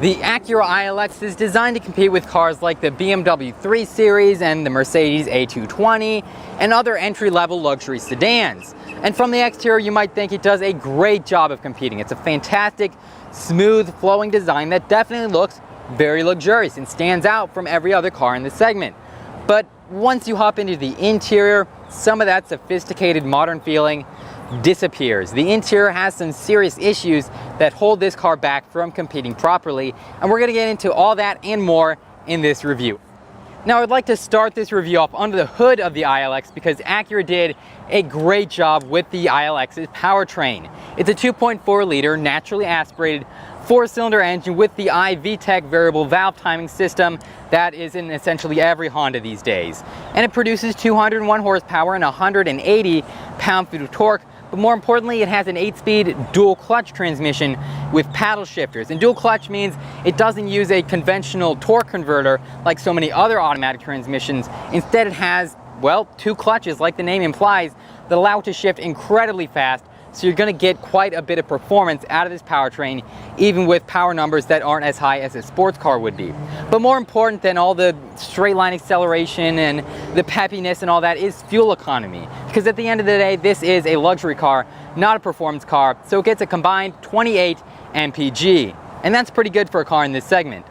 The Acura ILX is designed to compete with cars like the BMW 3 Series and the Mercedes A220 and other entry-level luxury sedans. And from the exterior, you might think it does a great job of competing. It's a fantastic, smooth, flowing design that definitely looks very luxurious and stands out from every other car in the segment. But once you hop into the interior, some of that sophisticated modern feeling disappears. The interior has some serious issues that hold this car back from competing properly, and we're going to get into all that and more in this review. Now, I'd like to start this review off under the hood of the ILX because Acura did a great job with the ILX's powertrain. It's a 2.4 liter naturally aspirated 4-cylinder engine with the iVTEC variable valve timing system that is in essentially every Honda these days. And it produces 201 horsepower and 180 pound-feet of torque. But more importantly, it has an 8-speed dual clutch transmission with paddle shifters. And dual clutch means it doesn't use a conventional torque converter like so many other automatic transmissions. Instead, it has, well, 2 clutches, like the name implies, that allow it to shift incredibly fast. So you're going to get quite a bit of performance out of this powertrain, even with power numbers that aren't as high as a sports car would be. But more important than all the straight line acceleration and the peppiness and all that is fuel economy. Because at the end of the day, this is a luxury car, not a performance car. So it gets a combined 28 mpg. And that's pretty good for a car in this segment.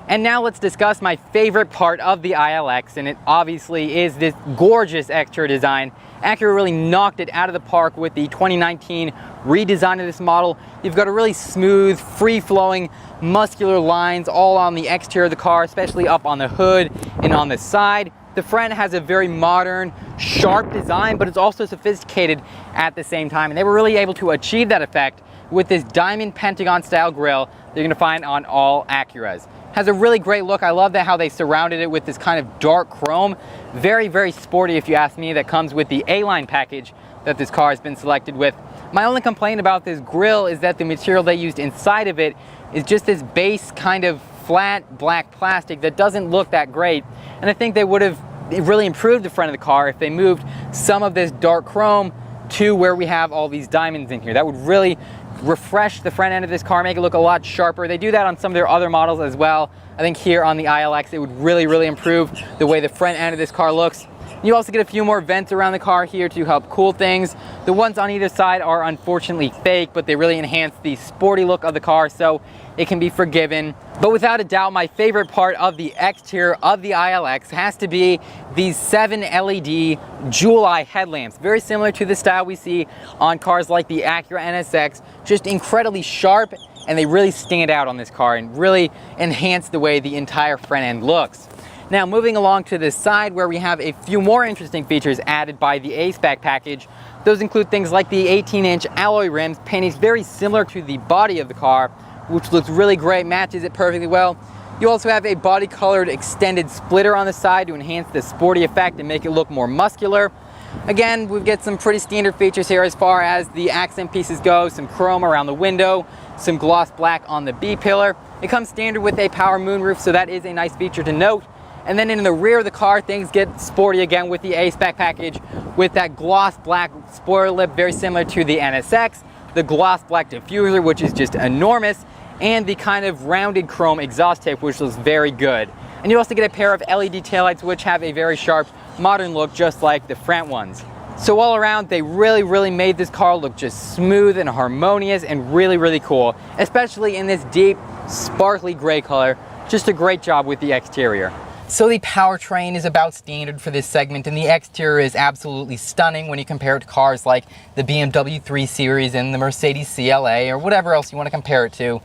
And now let's discuss my favorite part of the ILX, and it obviously is this gorgeous exterior design. Acura really knocked it out of the park with the 2019 redesign of this model. You've got a really smooth, free-flowing, muscular lines all on the exterior of the car, especially up on the hood and on the side. The front has a very modern, sharp design, but it's also sophisticated at the same time. And they were really able to achieve that effect with this diamond pentagon style grille that you're gonna find on all Acuras. Has a really great look. I love that how they surrounded it with this kind of dark chrome. Very, very sporty if you ask me. That comes with the A-Line package that this car has been selected with. My only complaint about this grille is that the material they used inside of it is just this base kind of flat black plastic that doesn't look that great. And I think they would have really improved the front of the car if they moved some of this dark chrome to where we have all these diamonds in here. That would really refresh the front end of this car, make it look a lot sharper. They do that on some of their other models as well. I think here on the ILX, it would really, really improve the way the front end of this car looks. You also get a few more vents around the car here to help cool things. The ones on either side are unfortunately fake, but they really enhance the sporty look of the car, so it can be forgiven. But without a doubt, my favorite part of the exterior of the ILX has to be these 7 LED jewel eye headlamps, very similar to the style we see on cars like the Acura NSX, just incredibly sharp, and they really stand out on this car and really enhance the way the entire front end looks. Now, moving along to the side where we have a few more interesting features added by the A-Spec package. Those include things like the 18-inch alloy rims, painted very similar to the body of the car, which looks really great, matches it perfectly well. You also have a body-colored extended splitter on the side to enhance the sporty effect and make it look more muscular. Again, we get some pretty standard features here as far as the accent pieces go, some chrome around the window, some gloss black on the B-pillar. It comes standard with a power moonroof, so that is a nice feature to note. And then in the rear of the car, things get sporty again with the A-Spec package with that gloss black spoiler lip, very similar to the NSX, the gloss black diffuser, which is just enormous, and the kind of rounded chrome exhaust tape, which looks very good. And you also get a pair of LED taillights, which have a very sharp, modern look, just like the front ones. So all around, they really made this car look just smooth and harmonious and really, really cool, especially in this deep, sparkly gray color. Just a great job with the exterior. So the powertrain is about standard for this segment, and the exterior is absolutely stunning when you compare it to cars like the BMW 3 Series and the Mercedes CLA or whatever else you want to compare it to.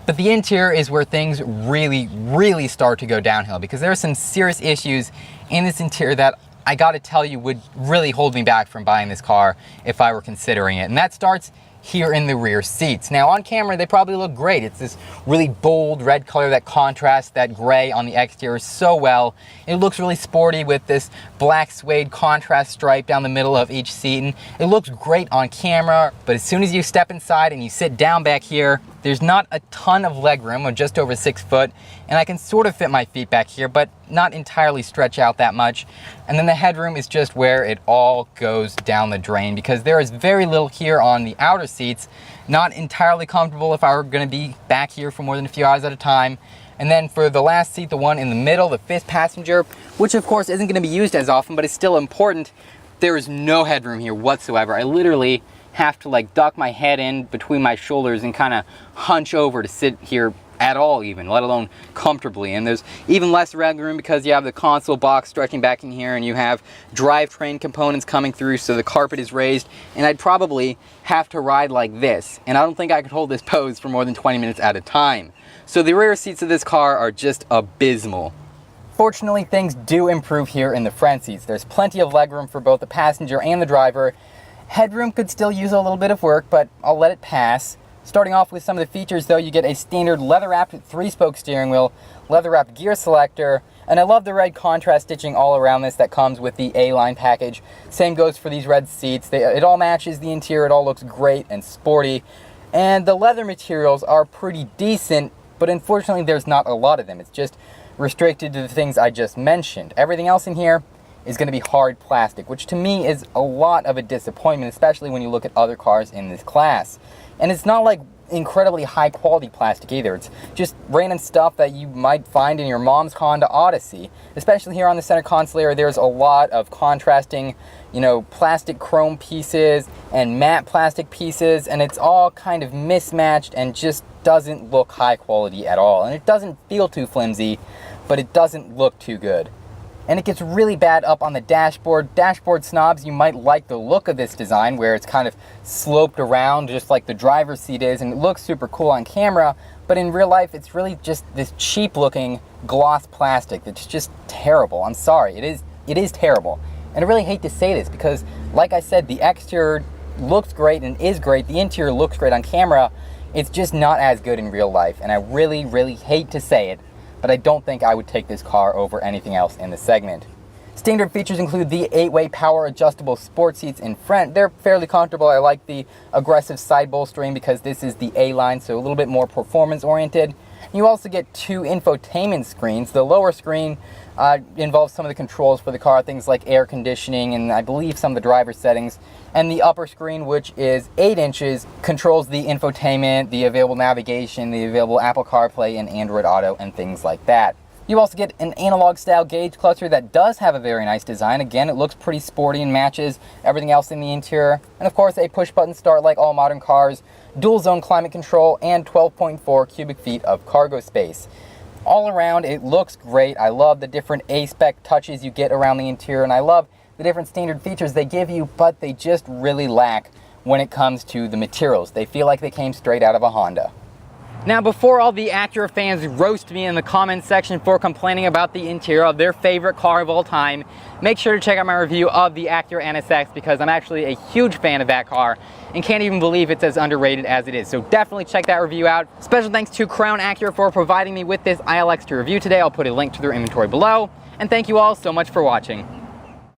But the interior is where things really start to go downhill, because there are some serious issues in this interior that I gotta tell you would really hold me back from buying this car if I were considering it. And that starts here in the rear seats. Now on camera, they probably look great. It's this really bold red color that contrasts that gray on the exterior so well. It looks really sporty with this black suede contrast stripe down the middle of each seat, and it looks great on camera. But as soon as you step inside and you sit down back here, There's not a ton of leg room, or just over 6 foot, and I can sort of fit my feet back here, but not entirely stretch out that much. And then the headroom is just where it all goes down the drain, because there is very little here on the outer seats. Not entirely comfortable if I were going to be back here for more than a few hours at a time. And then for the last seat, the one in the middle, the 5th passenger, which of course isn't going to be used as often, but is still important, there is no headroom here whatsoever. I literally have to like duck my head in between my shoulders and kind of hunch over to sit here at all, even, let alone comfortably. And there's even less leg room because you have the console box stretching back in here, and you have drivetrain components coming through, so the carpet is raised, and I'd probably have to ride like this, and I don't think I could hold this pose for more than 20 minutes at a time. So the rear seats of this car are just abysmal. Fortunately, things do improve here in the front seats. There's plenty of legroom for both the passenger and the driver. Headroom could still use a little bit of work, but I'll let it pass. Starting off with some of the features though, you get a standard leather-wrapped 3-spoke steering wheel, leather-wrapped gear selector, and I love the red contrast stitching all around this that comes with the A-line package. Same goes for these red seats. It all matches the interior, it all looks great and sporty. And the leather materials are pretty decent, but unfortunately there's not a lot of them. It's just restricted to the things I just mentioned. Everything else in here is going to be hard plastic, which to me is a lot of a disappointment, especially when you look at other cars in this class. And it's not like incredibly high quality plastic either. It's just random stuff that you might find in your mom's Honda Odyssey. Especially here on the center console area, there's a lot of contrasting, plastic chrome pieces and matte plastic pieces, and it's all kind of mismatched and just doesn't look high quality at all. And it doesn't feel too flimsy, but it doesn't look too good. And it gets really bad up on the dashboard. Dashboard snobs, you might like the look of this design where it's kind of sloped around just like the driver's seat is, and it looks super cool on camera, but in real life it's really just this cheap looking gloss plastic that's just terrible. I'm sorry, it is terrible. And I really hate to say this because, like I said, the exterior looks great and is great. The interior looks great on camera. It's just not as good in real life, and I really, really hate to say it, but I don't think I would take this car over anything else in the segment. Standard features include the 8-way power adjustable sport seats in front. They're fairly comfortable. I like the aggressive side bolstering because this is the A-line, so a little bit more performance oriented. You also get 2 infotainment screens. The lower screen involves some of the controls for the car, things like air conditioning and I believe some of the driver settings. And the upper screen, which is 8 inches, controls the infotainment, the available navigation, the available Apple CarPlay and Android Auto and things like that. You also get an analog style gauge cluster that does have a very nice design. Again, it looks pretty sporty and matches everything else in the interior. And of course, a push button start like all modern cars, dual zone climate control, and 12.4 cubic feet of cargo space. All around, it looks great. I love the different A-Spec touches you get around the interior, and I love the different standard features they give you, but they just really lack when it comes to the materials. They feel like they came straight out of a Honda. Now, before all the Acura fans roast me in the comments section for complaining about the interior of their favorite car of all time, make sure to check out my review of the Acura NSX because I'm actually a huge fan of that car and can't even believe it's as underrated as it is. So definitely check that review out. Special thanks to Crown Acura for providing me with this ILX to review today. I'll put a link to their inventory below. And thank you all so much for watching.